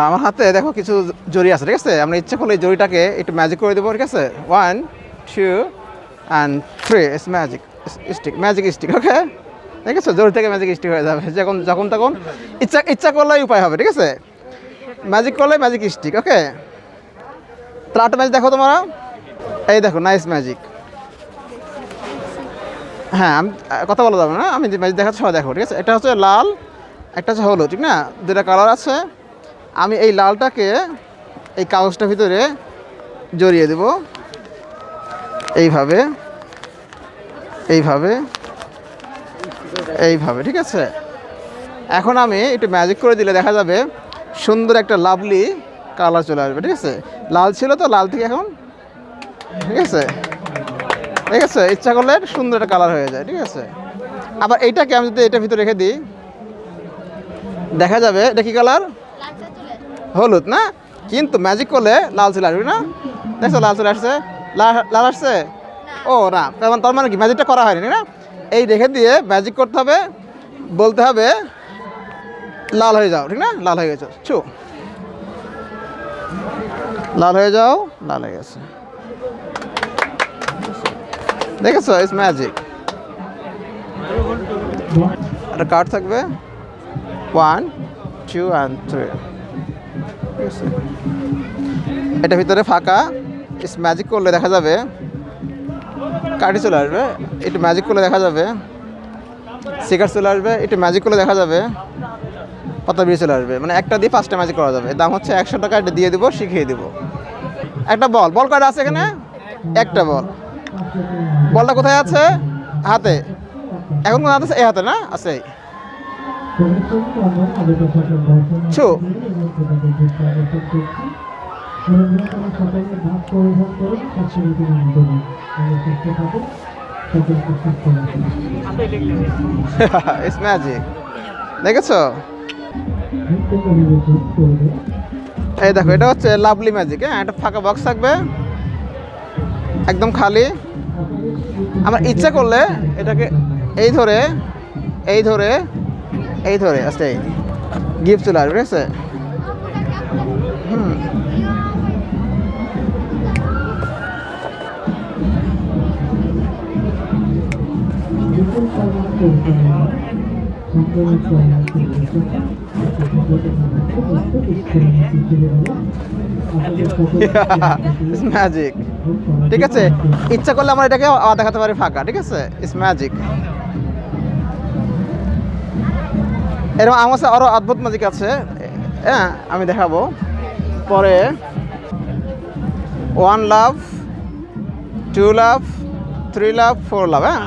আমার হাতে দেখো কিছু জড়ি আছে, ঠিক আছে? আমরা ইচ্ছা করলে এই জড়িটাকে একটু ম্যাজিক করে দেবো, ঠিক আছে? 1 2 and 3 it's magic stick, magic stick, okay? ঠিক আছে, জড়ি থেকে ম্যাজিক স্টিক হয়ে যাবে যখন তখন ইচ্ছা করলেই উপায় হবে, ঠিক আছে? ম্যাজিক করলে ম্যাজিক স্টিক, ওকে? তাহলে আরেকটা ম্যাজিক দেখো তোমরা, এই দেখো নাইস ম্যাজিক। হ্যাঁ, আমি কথা বলা যাবে না, আমি যে ম্যাজিক দেখাচ্ছি সবাই দেখো, ঠিক আছে? এটা হচ্ছে লাল, একটা হচ্ছে হলুদ, ঠিক না? দুটা কালার আছে। আমি এই লালটাকে এই কাগজটার ভিতরে জড়িয়ে দেব এইভাবে এইভাবে এইভাবে, ঠিক আছে? এখন আমি একটু ম্যাজিক করে দিলে দেখা যাবে সুন্দর একটা লাভলি কালার চলে আসবে, ঠিক আছে? লাল ছিল তো, লাল থেকে এখন, ঠিক আছে? ঠিক আছে, ইচ্ছা করলে সুন্দর একটা কালার হয়ে যায়, ঠিক আছে? আবার এইটাকে আমি যদি এটার ভিতরে রেখে দিই, দেখা যাবে এটা কি কালার? হলুদ না? কিন্তু ম্যাজিক করলে লাল চলে আসবে না? দেখছো লাল চলে আসছে, লাল আসছে। ও না, তার মানে কি ম্যাজিকটা করা হয়নি না? এই রেখে দিয়ে ম্যাজিক করতে হবে, বলতে হবে লাল হয়ে যাও, ঠিক না? লাল হয়ে গেছে, লাল হয়ে যাও, লাল হয়ে গেছে, দেখেছো? It's magic. একটা কার্ড থাকবে 1 2 and 3, ঠিক আছে? এটা ভিতরে ফাঁকা, ইটস ম্যাজিক করলে দেখা যাবে কার্ডই চলে আসবে। একটু ম্যাজিক করলে দেখা যাবে সিগার চলে আসবে, একটু ম্যাজিক করলে দেখা যাবে পাতা বিড়ি চলে আসবে। মানে একটা দিয়ে 5টা ম্যাজিক করা যাবে। দাম হচ্ছে 100 টাকা, এটা দিয়ে দেবো, শিখিয়ে দেবো। একটা বল কার্ড আছে এখানে, একটা বলটা কোথায় আছে? হাতে। এখন কোথায় আছে? এই হাতে না? আছে। ছু, ইটস ম্যাজিক, দেখেছো? এই দেখো, এটা হচ্ছে লাভলি ম্যাজিক। হ্যাঁ, একটা ফাঁকা বক্স থাকবে একদম খালি। আমার ইচ্ছা করলে এটাকে এই ধরে এই ধরে এই ধরে আস্তে গিফট চলে আসবে, ঠিক আছে? ম্যাজিক, ঠিক আছে? ইচ্ছা করলে আমরা এটাকে দেখাতে পারি ফাঁকা, ঠিক আছে? It's magic. এরকম আমার কাছে আরও অদ্ভুত ম্যাজিক আছে, হ্যাঁ, আমি দেখাবো পরে। 1 লাভ, 2 লাভ, 3 লাভ, 4 লাভ। হ্যাঁ,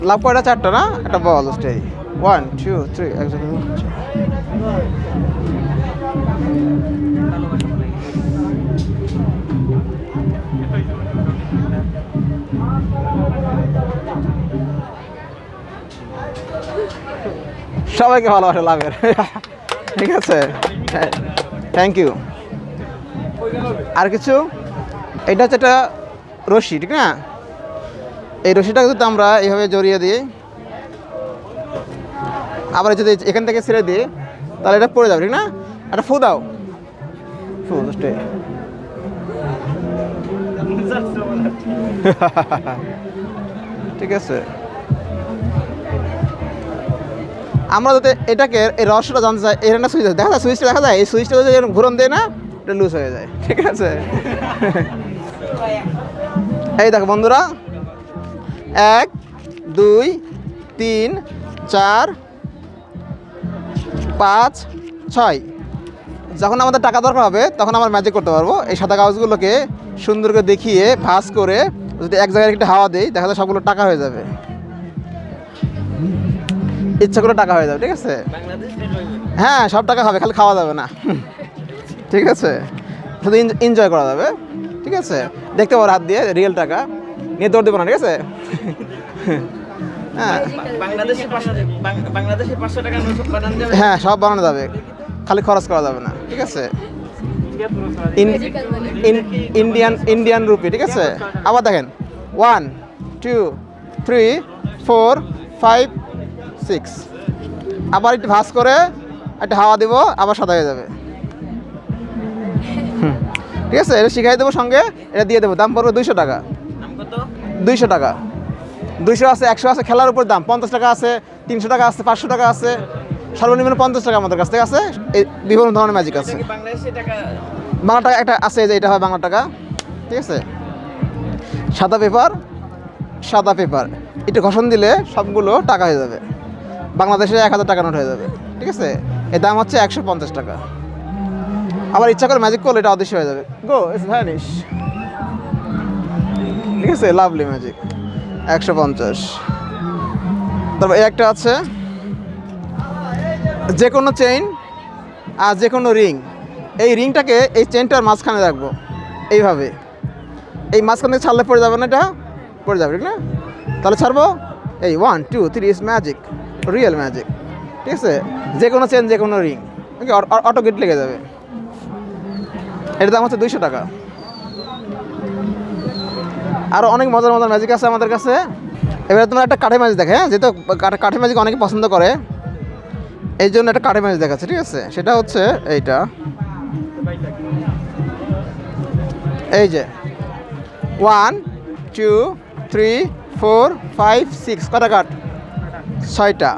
লাভ কয়টা? 4টা না? একটা বল স্টে 1 2 3 একসাথে। সবাইকে ভালোবাসা লাভের, ঠিক আছে? Thank you. আর কিছু? এটা হচ্ছে একটা রশি, ঠিক না? এই রশিটাকে যদি আমরা এইভাবে জড়িয়ে দিই, আবার যদি এখান থেকে ছেড়ে দিই, তাহলে এটা পড়ে যাবে, ঠিক না? একটা ফু দাও, ফু স্টে। ঠিক আছে, আমরা যদি এটাকে এই রহস্যটা জানতে চাই, এর একটা সুইচ দেখা যায়, সুইচটা দেখা যায়, এই সুইচটা যদি ঘুরন দেয় না, এটা লুজ হয়ে যায়, ঠিক আছে? এই দেখো বন্ধুরা, 1 2 3 4 5 6। যখন আমাদের টাকা দরকার হবে তখন আমরা ম্যাজিক করতে পারবো। এই সাদা কাগজগুলোকে সুন্দর করে দেখিয়ে ভাঁজ করে যদি এক জায়গায় একটু হাওয়া দেই, দেখা যায় সবগুলো টাকা হয়ে যাবে। ইচ্ছা করে টাকা হয়ে যাবে, ঠিক আছে? হ্যাঁ, সব টাকা হবে, খালি খাওয়া যাবে না, ঠিক আছে? শুধু এনজয় করা যাবে, ঠিক আছে? দেখতে পারো হাত দিয়ে রিয়েল টাকা নিয়ে দৌড় দেবো না, ঠিক আছে? হ্যাঁ, সব বানানো যাবে, খালি খরচ করা যাবে না, ঠিক আছে? ইন্ডিয়ান রুপি, ঠিক আছে? আবার দেখেন 1 2 3 4 5 6। আবার একটু ভাঁজ করে একটা হাওয়া দিব, আবার সাদা হয়ে যাবে। ঠিক আছে, এটা শিখাই দেবো, সঙ্গে এটা দিয়ে দেবো। দাম পড়বে 200 টাকা। 200 টাকা, 200 আছে, 100 আছে, খেলার উপর দাম। 50 টাকা আছে, 300 টাকা আছে, 500 টাকা আছে, সর্বনিম্ন 50 টাকা আমাদের কাছ থেকে আছে। এই বিভিন্ন ধরনের ম্যাজিক আছে। বাংলা টাকা একটা আছে, যে এটা হয় বাংলা টাকা। ঠিক আছে, সাদা পেপার, সাদা পেপার, একটু ঘষণ দিলে সবগুলো টাকা হয়ে যাবে। বাংলাদেশে 1000 টাকা নোট হয়ে যাবে। ঠিক আছে, এর দাম হচ্ছে 150 টাকা। আবার ইচ্ছা করে ম্যাজিক করলে এটা অদৃশ্য হয়ে যাবে। গো ইটস ভ্যানিশ। ঠিক আছে, লাভলি ম্যাজিক, 150। তারপর এই একটা আছে, যে কোনো চেইন আর যে কোনো রিং, এই রিংটাকে এই চেইনটার মাঝখানে রাখবো এইভাবে। এই মাঝখান থেকে ছাড়লে পড়ে যাবে না, এটা পড়ে যাবে, ঠিক না? তাহলে ছাড়বো, এই 1 2 3 ইজ ম্যাজিক, রিয়েল ম্যাজিক। ঠিক আছে, যে কোনো চেন, যে কোনো রিং, ওকে, অটো গেট লেগে যাবে। এটার দাম হচ্ছে 200 টাকা। আরও অনেক মজার মজার ম্যাজিক আছে আমাদের কাছে। এবারে তোমার একটা কাঠে ম্যাজিক দেখে, যেহেতু কাঠে ম্যাজিক অনেকে পছন্দ করে, এই জন্য একটা কাঠে ম্যাজিক দেখাচ্ছে। ঠিক আছে, সেটা হচ্ছে এইটা, এই যে 1 2 3 4 5 6, কটা কাঠ? 6টা।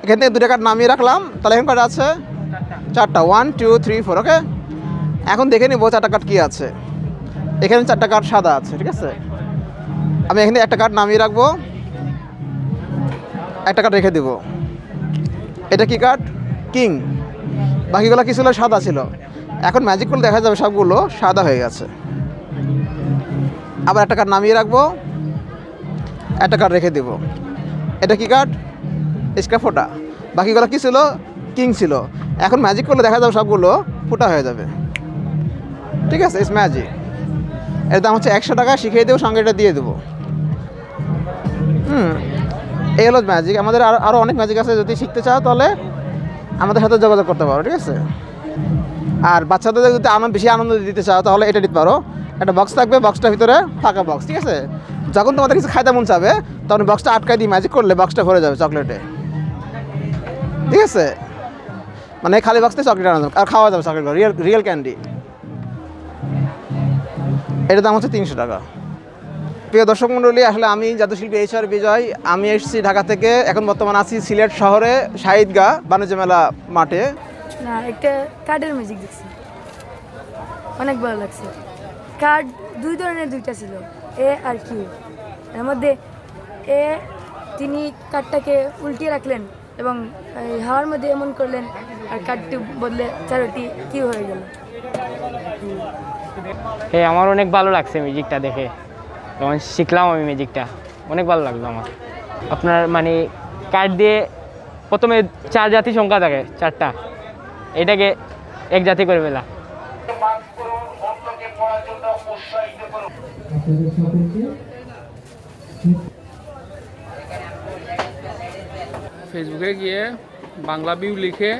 এখান থেকে 2টা কাঠ নামিয়ে রাখলাম, তাহলে এখন কটা আছে? 4টা। 1 2 3 4, ওকে। এখন দেখে নিব 4টা কাঠ কী আছে। এখানে 4টা কাঠ সাদা আছে। ঠিক আছে, আমি এখানে একটা কাঠ নামিয়ে রাখবো, একটা কাঠ রেখে দিব। এটা কি কাঠ? কিং। বাকিগুলো কি ছিল? সাদা ছিল। এখন ম্যাজিক করলে দেখা যাবে সবগুলো সাদা হয়ে গেছে। আবার একটা কাঠ নামিয়ে রাখবো, একটা কাঠ রেখে দিব। এটা কি কাঠ? স্ক্রাফোটা। বাকিগুলো কি ছিল? কিং ছিল। এখন ম্যাজিক করলে দেখা যাবে সবগুলো ফুটা হয়ে যাবে। ঠিক আছে, ইটস ম্যাজিক। এর দাম হচ্ছে 100 টাকা। শিখিয়ে দেবো, সঙ্গে এটা দিয়ে দেবো। এই হলো ম্যাজিক। আমাদের আরও অনেক ম্যাজিক আছে, যদি শিখতে চাও তাহলে আমাদের সাথে যোগাযোগ করতে পারো। ঠিক আছে, আর বাচ্চাদের যদি বেশি আনন্দ দিতে চাও তাহলে এটা দিতে পারো। একটা বক্স থাকবে, বক্সটার ভিতরে ফাঁকা বক্স। ঠিক আছে, যখন তোমাদের কিছু খাইতে মন চাবে তখন বক্সটা আটকাই দিয়ে ম্যাজিক করলে বক্সটা ভরে যাবে চকলেটে। ঠিক আছে, মানে খালি বক্সতে চকলেট আনা যাবে আর খাওয়া যাবে চকলেট, রিয়েল ক্যান্ডি। এটার দাম হচ্ছে 300 টাকা। প্রিয় দর্শক মণ্ডলী, আসলে আমি জাদুশিল্পী HR বিজয়। আমি এসেছি ঢাকা থেকে, এখন বর্তমানে আছি সিলেট শহরে শাহিদগাঁ বাণিজ্য মেলা মাঠে। না, একটা কার্ডের ম্যাজিক দেখছি, অনেক ভালো লাগছে। কার্ড 2 ধরনের, 2টা ছিল, এ আর কিউ। এর মধ্যে এ, তিনি কার্ডটাকে উল্টিয়ে রাখলেন এবং এই হাওয়ার মধ্যে এমন করলেন, আর কার্ডটি বদলে 4টি কিউ হয়ে গেল। হ্যাঁ, আমার অনেক ভালো লাগছে ম্যাজিকটা দেখে। তখন শিখলাম আমি ম্যাজিকটা, অনেক ভালো লাগলো আমার। আপনার মানে কার্ড দিয়ে প্রথমে 4 জাতি সংখ্যা থাকে, 4টা, এটাকে 1 জাতি করে ফেলা। ফেসবুকে গিয়ে বাংলা ভিউ লিখে